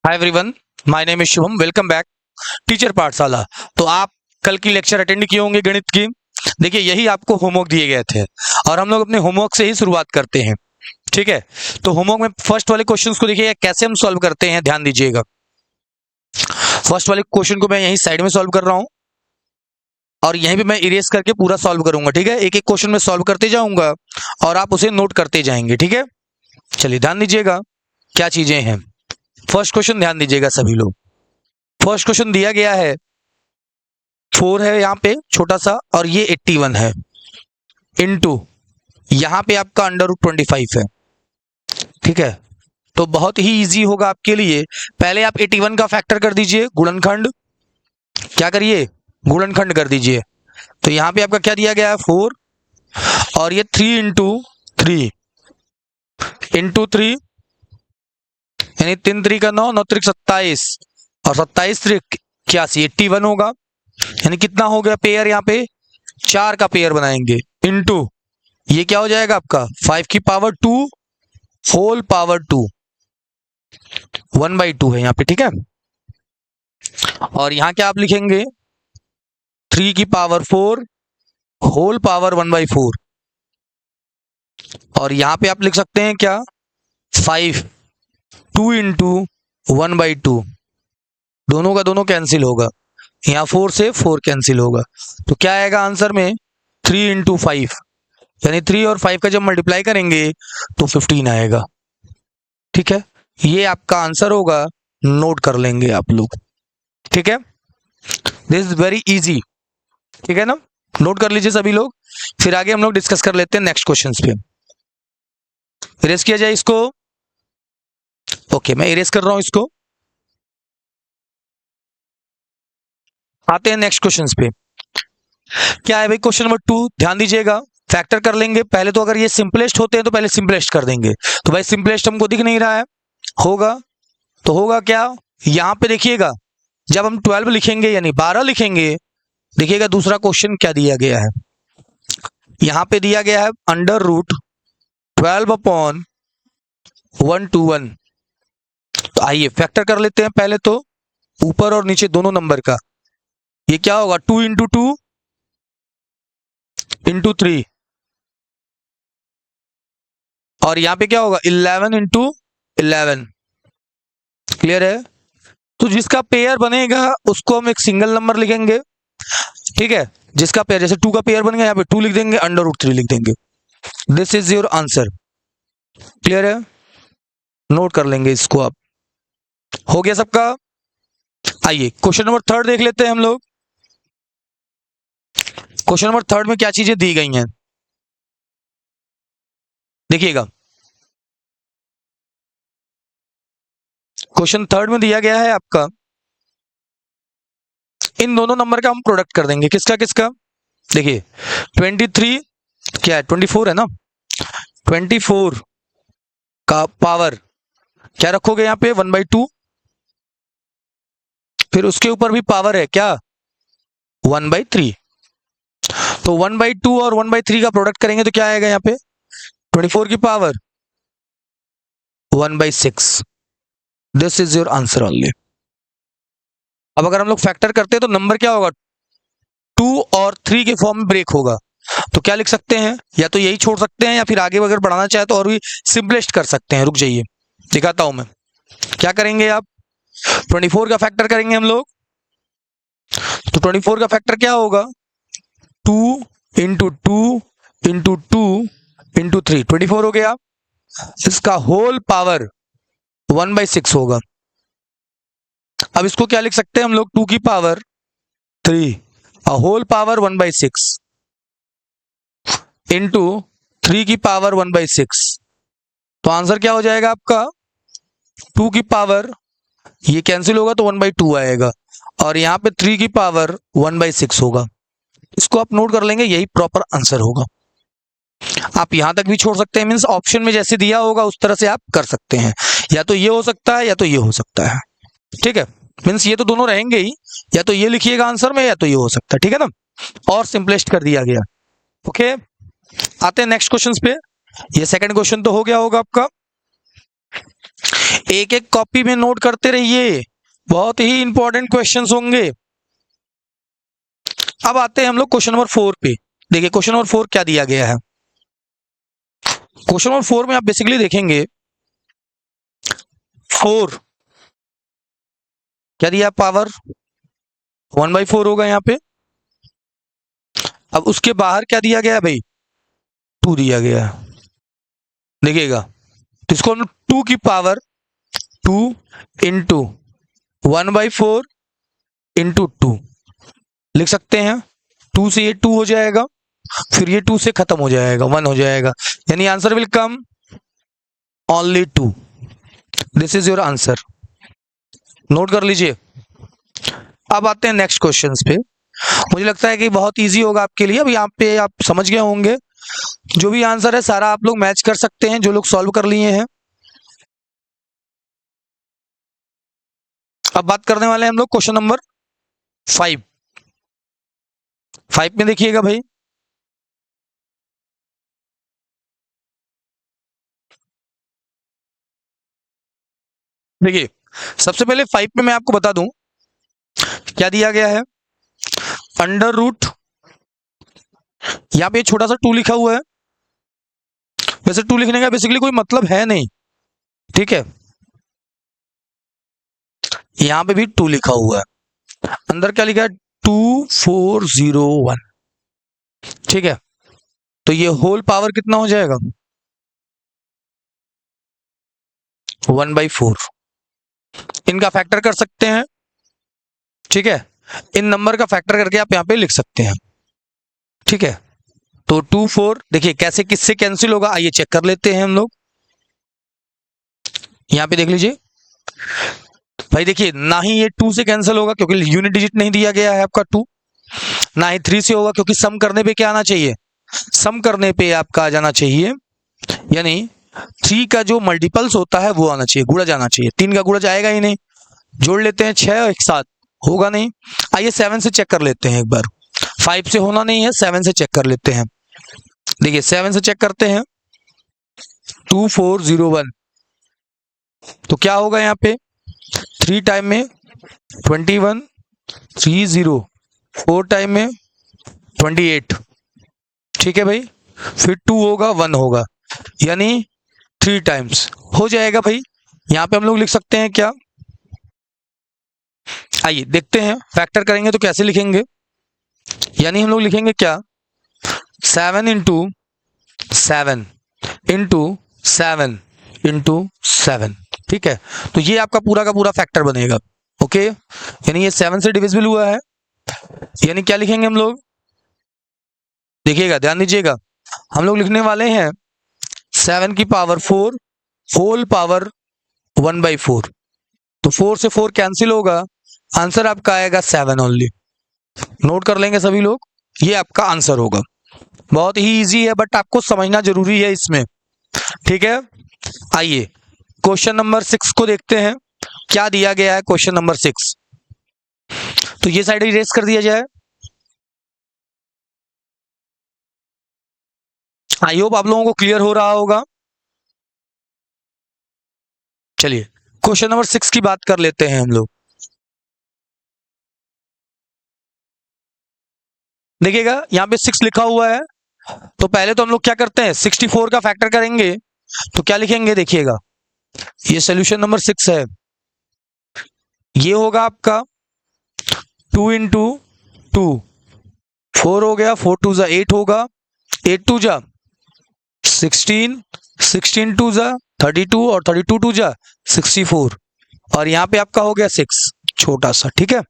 Hi everyone, my name is Shubham. Welcome back teacher पाठशाला। तो आप कल की लेक्चर अटेंड किए होंगे गणित की। देखिए, यही आपको होमवर्क दिए गए थे और हम लोग अपने होमवर्क से ही शुरुआत करते हैं। ठीक है, तो होमवर्क में फर्स्ट वाले क्वेश्चंस को देखिएगा कैसे हम सॉल्व करते हैं, ध्यान दीजिएगा। फर्स्ट वाले क्वेश्चन को मैं यहीं साइड में सॉल्व कर रहा हूं और यहीं पे मैं इरेज करके पूरा सॉल्व करूंगा। ठीक है, एक एक क्वेश्चन में सॉल्व करते जाऊंगा और आप उसे नोट करते जाएंगे। ठीक है, चलिए ध्यान दीजिएगा क्या चीजें हैं। फर्स्ट क्वेश्चन ध्यान दीजिएगा सभी लोग। फर्स्ट क्वेश्चन दिया गया है 4 है यहाँ पे छोटा सा और ये 81 है इनटू यहाँ पे आपका √25 है। ठीक है, तो बहुत ही इजी होगा आपके लिए। पहले आप 81 का फैक्टर कर दीजिए, गुणनखंड। क्या करिए, गुणनखंड कर दीजिए। तो यहाँ पे आपका क्या दिया गया है 4 और ये 3 इंटू थ्री यानी 3 3 का 9, 9 3 27 और 27 3 81, 81 होगा। यानी कितना हो गया पेयर, यहाँ पे 4 का पेयर बनाएंगे इनटू ये क्या हो जाएगा आपका 5 की पावर 2 होल पावर 2, 1/2 है यहाँ पे। ठीक है, और यहाँ क्या आप लिखेंगे 3 की पावर 4 होल पावर 1/4 और यहाँ पे आप लिख सकते हैं क्या 5 2 इंटू 1/2, दोनों का दोनों कैंसिल होगा। यहाँ 4 से 4 कैंसिल होगा तो क्या आएगा आंसर में 3 इंटू 5, यानी 3 और 5 का जब मल्टीप्लाई करेंगे तो 15 आएगा। ठीक है, ये आपका आंसर होगा, नोट कर लेंगे आप लोग। ठीक है, दिस इज वेरी इजी। ठीक है ना, नोट कर लीजिए सभी लोग। फिर आगे हम लोग डिस्कस कर लेते हैं नेक्स्ट क्वेश्चंस पे। इरेज किया जाए इसको। ओके, मैं इरेज कर रहा हूं इसको। आते हैं नेक्स्ट क्वेश्चंस पे। क्या है भाई क्वेश्चन नंबर 2, ध्यान दीजिएगा। फैक्टर कर लेंगे पहले, तो अगर ये सिंपलेस्ट होते हैं तो पहले सिंपलेस्ट कर देंगे। तो भाई सिंपलेस्ट हमको दिख नहीं रहा है, होगा तो होगा क्या, यहां पे देखिएगा जब हम 12 लिखेंगे यानी 12 लिखेंगे, देखिएगा दूसरा क्वेश्चन क्या दिया गया है। यहां पे दिया गया है √12/121। तो आइए फैक्टर कर लेते हैं पहले तो, ऊपर और नीचे दोनों नंबर का। ये क्या होगा 2 इंटू 2 इंटू 3 और यहां पे क्या होगा 11 इंटू 11। क्लियर है, तो जिसका पेयर बनेगा उसको हम एक सिंगल नंबर लिखेंगे। ठीक है, जिसका पेयर, जैसे 2 का पेयर बन गया, यहाँ पे 2 लिख देंगे, √3 लिख देंगे। This is your answer. Clear है, नोट कर लेंगे इसको आप। हो गया सबका। आइए क्वेश्चन नंबर 3 देख लेते हैं हम लोग। क्वेश्चन नंबर 3 में क्या चीजें दी गई हैं देखिएगा। क्वेश्चन 3 में दिया गया है आपका, इन दोनों नंबर का हम प्रोडक्ट कर देंगे। किसका किसका, देखिए 23 क्या है 24 है ना, 24 का पावर क्या रखोगे यहाँ पे 1/2, फिर उसके ऊपर भी पावर है क्या 1/3। तो 1/2 और 1/3 का प्रोडक्ट करेंगे तो क्या आएगा यहाँ पे 24 की power 1/6। This is your answer only. अब अगर हम लोग फैक्टर करते हैं तो नंबर क्या होगा 2 और 3 के फॉर्म में ब्रेक होगा। तो क्या लिख सकते हैं, या तो यही छोड़ सकते हैं या फिर आगे अगर बढ़ाना चाहे तो और भी सिंपलेस्ट कर सकते हैं। रुक जाइए दिखाता हूं मैं। क्या करेंगे आप 24 का फैक्टर करेंगे हम लोग, तो 24 का फैक्टर क्या होगा 2 इंटू 2 इंटू 2 इंटू 3, 24 हो गया। इसका होल पावर 1/6 होगा। अब इसको क्या लिख सकते हैं हम लोग 2 की पावर 3 होल पावर 1/6 इंटू 3 की पावर 1/6। तो आंसर क्या हो जाएगा आपका 2 की पावर, ये कैंसिल होगा तो 1/2 आएगा और यहाँ पे 3 की पावर 1/6 होगा। इसको आप नोट कर लेंगे, यही प्रॉपर आंसर होगा। आप यहां तक भी छोड़ सकते हैं, मीन्स ऑप्शन में जैसे दिया होगा उस तरह से आप कर सकते हैं। या तो ये हो सकता है या तो ये हो सकता है। ठीक है, मीन्स ये तो दोनों रहेंगे ही, या तो ये लिखिएगा आंसर में या तो ये हो सकता है। ठीक है ना, और सिंपलेस्ट कर दिया गया। ओके, आते हैं नेक्स्ट क्वेश्चन पे। ये सेकंड क्वेश्चन तो हो गया होगा आपका। एक एक कॉपी में नोट करते रहिए, बहुत ही इंपॉर्टेंट क्वेश्चंस होंगे। अब आते हैं हम लोग क्वेश्चन नंबर 4 पे। देखिए क्वेश्चन नंबर 4 क्या दिया गया है। क्वेश्चन नंबर 4 में आप बेसिकली देखेंगे 4 क्या दिया, पावर 1/4 होगा यहाँ पे। अब उसके बाहर क्या दिया गया है भाई, 2 दिया गया है। देखिएगा, तो इसको हम 2 की पावर 2 इंटू 1/4 इंटू 2 लिख सकते हैं। 2 से ये 2 हो जाएगा, फिर ये 2 से खत्म हो जाएगा, 1 हो जाएगा, यानी answer will come only 2। This is your answer, note कर लीजिए। अब आते हैं नेक्स्ट क्वेश्चंस पे। मुझे लगता है कि बहुत इजी होगा आपके लिए। अब यहाँ पे आप समझ गए होंगे, जो भी आंसर है सारा आप लोग मैच कर सकते हैं, जो लोग सॉल्व कर लिए हैं। अब बात करने वाले हैं हम लोग क्वेश्चन नंबर 5। 5 में देखिएगा भाई, देखिए सबसे पहले 5 में मैं आपको बता दूं क्या दिया गया है। अंडर रूट, यहाँ पे छोटा सा 2 लिखा हुआ है। वैसे 2 लिखने का बेसिकली कोई मतलब है नहीं, ठीक है। यहाँ पे भी 2 लिखा हुआ है, अंदर क्या लिखा है 2401, ठीक है। तो ये होल पावर कितना हो जाएगा 1/4। इनका फैक्टर कर सकते हैं, ठीक है। इन नंबर का फैक्टर करके आप यहाँ पे लिख सकते हैं, ठीक है। तो 2 4 देखिए कैसे किससे कैंसिल होगा, आइए चेक कर लेते हैं हम लोग। यहाँ पे देख लीजिए भाई, देखिए ना ही ये 2 से कैंसिल होगा क्योंकि यूनिट डिजिट नहीं दिया गया है आपका 2, ना ही 3 से होगा क्योंकि सम करने पे क्या आना चाहिए, सम करने पे आपका आ जाना चाहिए, यानी 3 का जो मल्टीपल्स होता है वो आना चाहिए, गुणा जाना चाहिए। 3 का गुणा जाएगा ही नहीं, जोड़ लेते हैं 6 एक साथ, होगा नहीं। आइए 7 से चेक कर लेते हैं एक बार, 5 से होना नहीं है, 7 से चेक कर लेते हैं। देखिए 7 से चेक करते हैं 2401, तो क्या होगा यहाँ पे 3 टाइम में 21, 30, 4 टाइम में 28, ठीक है भाई। फिर 2 होगा 1 होगा, यानी 3 टाइम्स हो जाएगा भाई। यहाँ पे हम लोग लिख सकते हैं क्या, आइए देखते हैं फैक्टर करेंगे तो कैसे लिखेंगे। यानी हम लोग लिखेंगे क्या 7 इंटू 7 इंटू 7 इंटू 7, ठीक है। तो ये आपका पूरा का पूरा फैक्टर बनेगा, ओके। यानी ये 7 से डिविजिबल हुआ है, यानी क्या लिखेंगे हम लोग, देखिएगा ध्यान दीजिएगा, हम लोग लिखने वाले हैं 7 की पावर 4 होल पावर 1/4। तो 4 से 4 कैंसिल होगा, आंसर आपका आएगा 7 ओनली। नोट कर लेंगे सभी लोग, ये आपका आंसर होगा। बहुत ही इजी है बट आपको समझना जरूरी है इसमें, ठीक है। आइए क्वेश्चन नंबर 6 को देखते हैं, क्या दिया गया है क्वेश्चन नंबर 6। तो ये साइड इरेज कर दिया जाए। आई होप आप लोगों को क्लियर हो रहा होगा। चलिए क्वेश्चन नंबर 6 की बात कर लेते हैं हम लोग। देखिएगा यहाँ पे 6 लिखा हुआ है, तो पहले तो हम लोग क्या करते हैं 64 का फैक्टर करेंगे, तो क्या लिखेंगे देखिएगा, ये सोल्यूशन नंबर 6 है। ये होगा आपका 2 इंटू 2, 4 हो गया, 4 2 जा 8 होगा, 8 2 जा 16, 16 2 जा 32 और 32 2 जा 64, और यहाँ पे आपका हो गया 6 छोटा सा, ठीक है।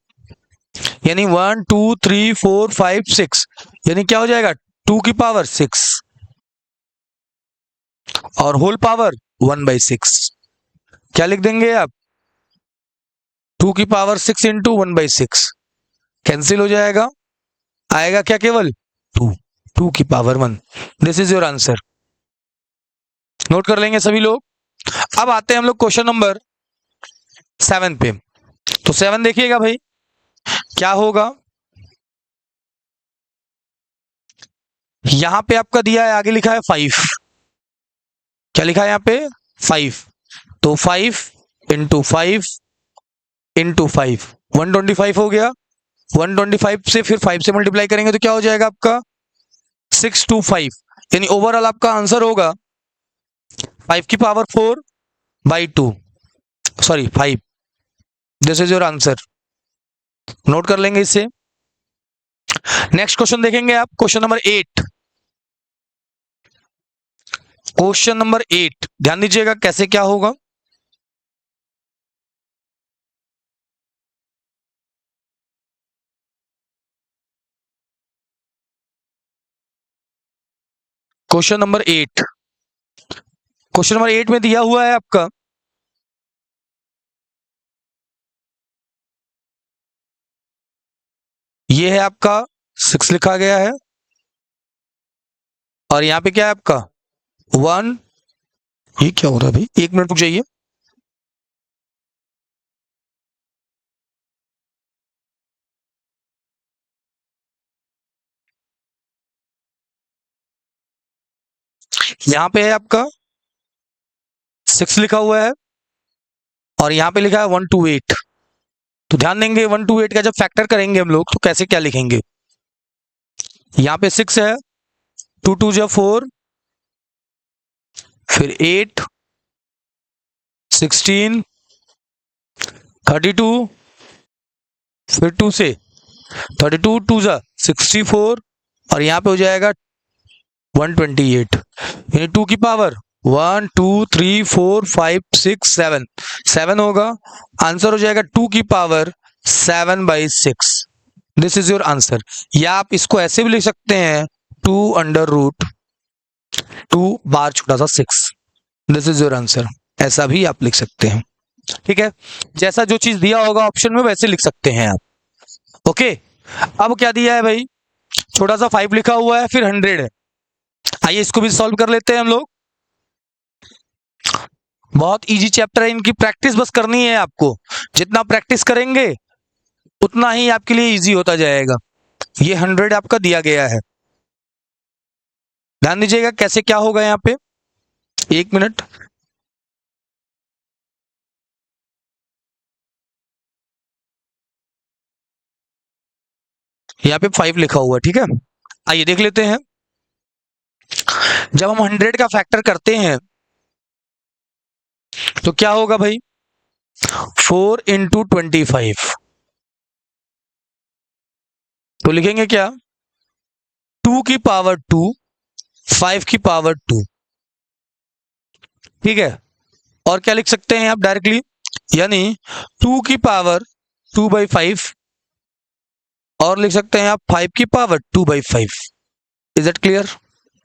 यानी 1 2 3 4 5 6, यानी क्या हो जाएगा 2 की पावर 6 और होल पावर 1/6। क्या लिख देंगे आप 2 की पावर 6 इंटू 1/6, कैंसिल हो जाएगा, आएगा क्या केवल 2, 2 की power 1। This is your answer, note कर लेंगे सभी लोग। अब आते हैं हम लोग क्वेश्चन नंबर 7 पे। तो 7 देखिएगा भाई क्या होगा, यहां पे आपका दिया है, आगे लिखा है 5, क्या लिखा है यहाँ पे 5, तो 5 × 5 × 5 125 हो गया। 125 से फिर 5 से मल्टीप्लाई करेंगे तो क्या हो जाएगा आपका 625, यानी ओवरऑल आपका आंसर होगा 5 की power 4/2, sorry 5। This is your answer, note कर लेंगे इसे। नेक्स्ट क्वेश्चन देखेंगे आप, क्वेश्चन नंबर 8। क्वेश्चन नंबर 8 ध्यान दीजिएगा कैसे क्या होगा। क्वेश्चन नंबर 8, क्वेश्चन नंबर 8 में दिया हुआ है आपका ये है आपका 6 लिखा गया है, और यहां पे क्या है आपका 1। ये क्या हो रहा है भाई, 1 मिनट रुक जाइए। यहां पे है आपका 6 लिखा हुआ है, और यहां पे लिखा है 128। तो ध्यान देंगे 128 का जब फैक्टर करेंगे हम लोग तो कैसे क्या लिखेंगे। यहां पे 6 है, 2 2 जा 4, फिर 8, 16, 32, फिर 2 से 32 2 जा 64, और यहां पे हो जाएगा 128, यानी 2 की पावर 1 2 3 4 5 6 7 7 होगा। आंसर हो जाएगा 2 की power 7/6। This is your answer. या आप इसको ऐसे भी लिख सकते हैं 2√2 बार छोटा सा 6। दिस इज योर आंसर, ऐसा भी आप लिख सकते हैं। ठीक है, जैसा जो चीज दिया होगा ऑप्शन में वैसे लिख सकते हैं आप। ओके, अब क्या दिया है भाई, छोटा सा 5 लिखा हुआ है, फिर 100 है। आइए इसको भी सॉल्व कर लेते हैं हम लोग। बहुत इजी चैप्टर है, इनकी प्रैक्टिस बस करनी है आपको। जितना प्रैक्टिस करेंगे उतना ही आपके लिए इजी होता जाएगा। ये 100 आपका दिया गया है, ध्यान दीजिएगा कैसे क्या होगा यहाँ पे। 1 मिनट, यहाँ पे 5 लिखा हुआ है, ठीक है। आइए देख लेते हैं, जब हम 100 का फैक्टर करते हैं तो क्या होगा भाई, 4 × 25। तो लिखेंगे क्या, 2 की पावर 2, 5 की पावर 2, ठीक है। और क्या लिख सकते हैं आप डायरेक्टली, यानी 2 की पावर 2/5, और लिख सकते हैं आप 5 की पावर 2/5। इज इट क्लियर,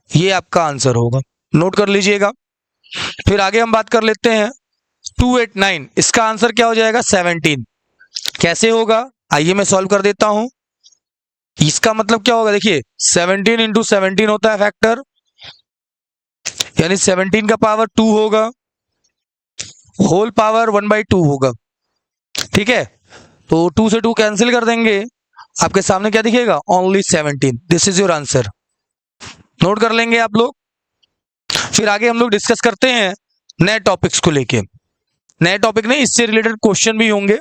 ये आपका आंसर होगा, नोट कर लीजिएगा। फिर आगे हम बात कर लेते हैं 289, इसका आंसर क्या हो जाएगा 17। कैसे होगा, आइए मैं सॉल्व कर देता हूं। इसका मतलब क्या होगा, देखिए 17 × 17 होता है फैक्टर, यानी 17 का पावर 2 होगा, होल पावर 1/2 होगा, ठीक है। तो 2 से 2 कैंसिल कर देंगे, आपके सामने क्या दिखेगा, only 17। This is your answer, note कर लेंगे आप लोग। फिर आगे हम लोग डिस्कस करते हैं नए टॉपिक्स को लेके। नए टॉपिक नहीं, इससे रिलेटेड क्वेश्चन भी होंगे,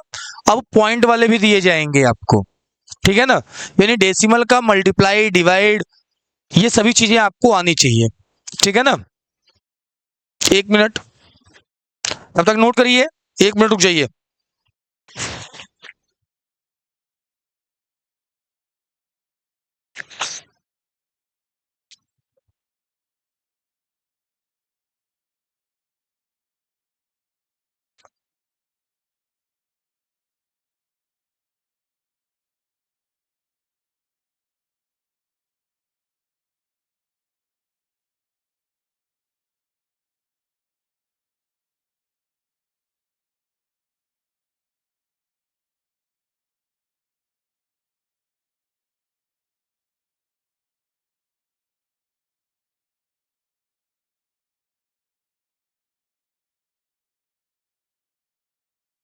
अब पॉइंट वाले भी दिए जाएंगे आपको, ठीक है ना। यानी डेसिमल का मल्टीप्लाई, डिवाइड, ये सभी चीजें आपको आनी चाहिए, ठीक है ना। 1 मिनट, तब तक नोट करिए, 1 मिनट रुक जाइए।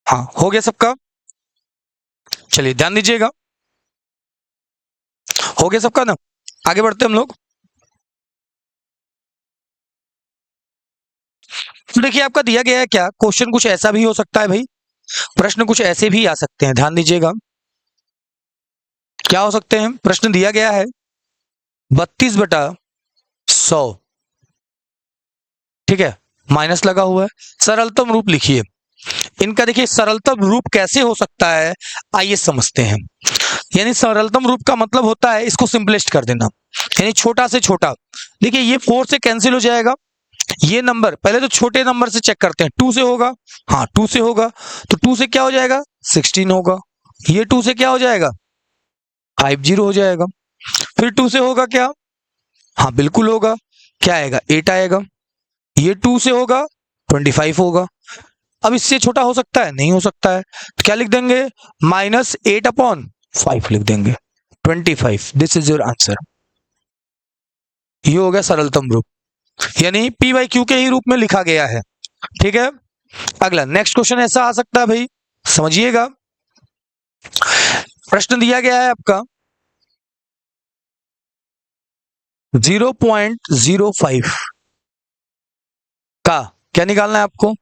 हाँ, हो गया सबका, चलिए ध्यान दीजिएगा, हो गया सबका ना। आगे बढ़ते हम लोग। देखिए आपका दिया गया है क्या, क्वेश्चन कुछ ऐसा भी हो सकता है भाई, प्रश्न कुछ ऐसे भी आ सकते हैं, ध्यान दीजिएगा। क्या हो सकते हैं, प्रश्न दिया गया है 32/100, ठीक है, माइनस लगा हुआ है, सरलतम रूप लिखिए। इनका देखिए सरलतम रूप कैसे हो सकता है, आइए समझते हैं। यानी सरलतम रूप का मतलब होता है इसको सिंपलेस्ट कर देना, यानी छोटा से छोटा। देखिए ये 4 से कैंसिल हो जाएगा, ये नंबर पहले तो छोटे नंबर से चेक करते हैं, 2 से होगा, हाँ 2 से होगा, तो 2 से क्या हो जाएगा 16 होगा, ये 2 से क्या हो जाएगा 50 हो जाएगा, फिर 2 से होगा क्या, हाँ बिल्कुल होगा, क्या आएगा 8 आएगा, ये 2 से होगा 25 होगा। अब इससे छोटा हो सकता है, नहीं हो सकता है, तो क्या लिख देंगे -8/5 लिख देंगे, 25, दिस इज योर आंसर। ये हो गया सरलतम रूप, यानी p/q के ही रूप में लिखा गया है, ठीक है। अगला नेक्स्ट क्वेश्चन ऐसा आ सकता है भाई, समझिएगा। प्रश्न दिया गया है आपका 0.05 का क्या निकालना है आपको,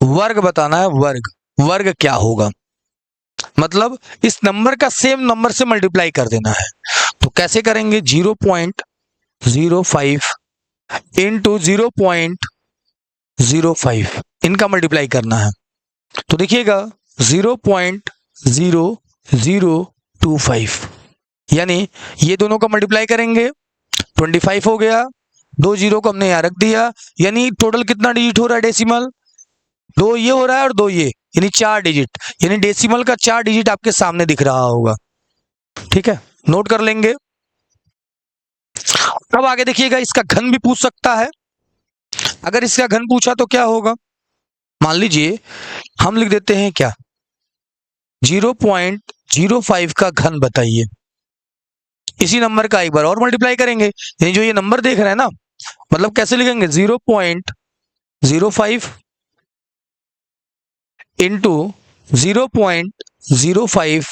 वर्ग बताना है, वर्ग, वर्ग क्या होगा, मतलब इस नंबर का सेम नंबर से मल्टीप्लाई कर देना है। तो कैसे करेंगे, 0.05 इंटू 0.05 इनका मल्टीप्लाई करना है। तो देखिएगा 0.0025, यानी ये दोनों का मल्टीप्लाई करेंगे, 25 हो गया, 2 जीरो को हमने यहां रख दिया, यानी टोटल कितना डिजिट हो रहा है डेसिमल, 2 ये हो रहा है और 2 ये, यानी 4 डिजिट, यानी डेसिमल का 4 डिजिट आपके सामने दिख रहा होगा, ठीक है, नोट कर लेंगे। अब आगे देखिएगा, इसका घन भी पूछ सकता है, अगर इसका घन पूछा तो क्या होगा, मान लीजिए हम लिख देते हैं क्या 0.05 का घन बताइए, इसी नंबर का एक बार और मल्टीप्लाई करेंगे, यानी जो ये नंबर देख रहे हैं ना, मतलब कैसे लिखेंगे 0.05 इंटू 0.05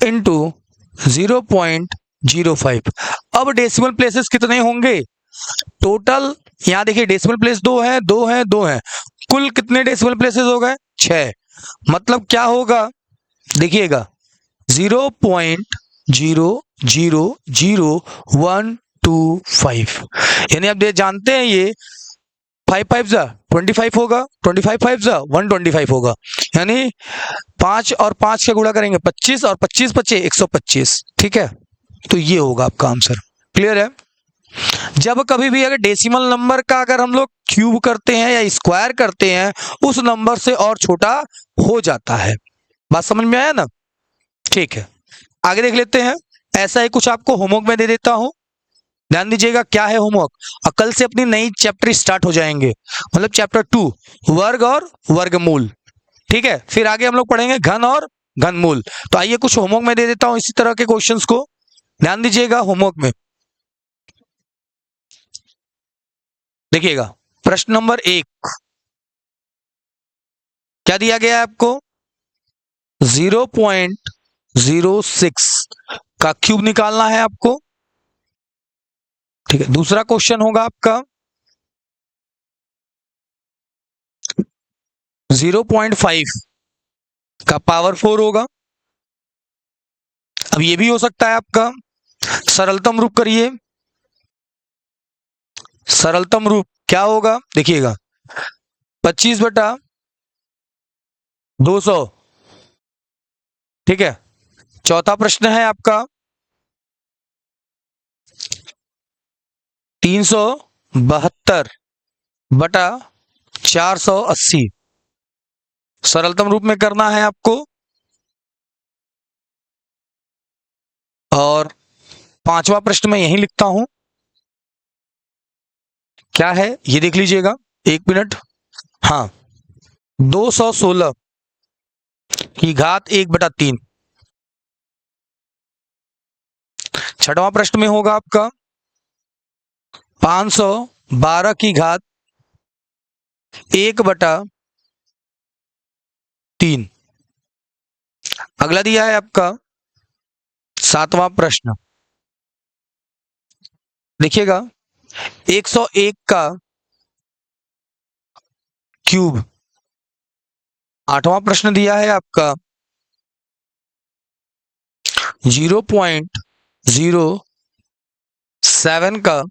इंटू 0.05। अब डेसिमल प्लेसेस कितने होंगे, टोटल यहां देखिए डेसिमल प्लेस 2 है, 2 है, 2 है, कुल कितने डेसिमल प्लेसेस हो गए 6, मतलब क्या होगा देखिएगा 0.0000125, यानी आप जानते हैं ये 5 5 25 होगा, 25 5 125 होगा, यानी 5 और 5 का गुणा करेंगे 25 और 25 25 125, ठीक है। तो ये होगा आपका आंसर, क्लियर है। जब कभी भी अगर डेसिमल नंबर का अगर हम लोग क्यूब करते हैं या स्क्वायर करते हैं, उस नंबर से और छोटा हो जाता है, बात समझ में आया ना, ठीक है। आगे देख लेते हैं, ऐसा ही कुछ आपको होमवर्क में दे देता हूं, ध्यान दीजिएगा क्या है होमवर्क। और कल से अपनी नई चैप्टर स्टार्ट हो जाएंगे, मतलब चैप्टर 2 वर्ग और वर्गमूल, ठीक है। फिर आगे हम लोग पढ़ेंगे घन और घनमूल। तो आइए कुछ होमवर्क में दे देता हूं इसी तरह के क्वेश्चंस को, ध्यान दीजिएगा होमवर्क में। देखिएगा प्रश्न नंबर 1 क्या दिया गया है आपको, 0.06 का क्यूब निकालना है आपको, ठीक है। दूसरा क्वेश्चन होगा आपका 0.5 का पावर 4 होगा। अब ये भी हो सकता है आपका, सरलतम रूप करिए, सरलतम रूप क्या होगा देखिएगा 25/200, ठीक है। चौथा प्रश्न है आपका 372/480, सरलतम रूप में करना है आपको। और पांचवा प्रश्न मैं यही लिखता हूं, क्या है ये देख लीजिएगा, 1 मिनट, हाँ 216 की घात 1/3। छठवां प्रश्न में होगा आपका 512 की घात 1/3। अगला दिया है आपका 7वां प्रश्न, देखिएगा 101 का क्यूब। 8वां प्रश्न दिया है आपका 0.07 का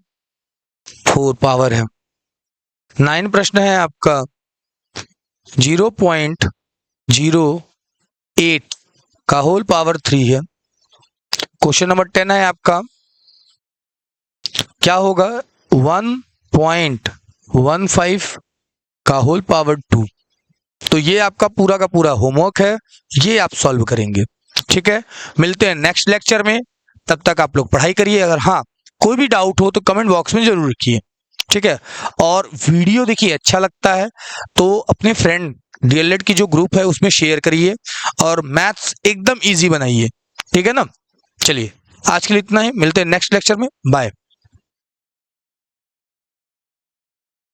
4 पावर है। 9 प्रश्न है आपका 0.08 का होल पावर 3 है। क्वेश्चन नंबर 10 है आपका क्या होगा 1.15 का होल पावर 2। तो ये आपका पूरा का पूरा होमवर्क है, ये आप सॉल्व करेंगे। ठीक है, मिलते हैं नेक्स्ट लेक्चर में। तब तक आप लोग पढ़ाई करिए। अगर हाँ कोई भी डाउट हो तो कमेंट बॉक्स में जरूर लिखिए। ठीक है, और वीडियो देखिए अच्छा लगता है तो अपने फ्रेंड डीएलएड की जो ग्रुप है उसमें शेयर करिए और मैथ्स एकदम इजी बनाइए। ठीक है ना, चलिए आज के लिए इतना ही, मिलते हैं नेक्स्ट लेक्चर में। बाय।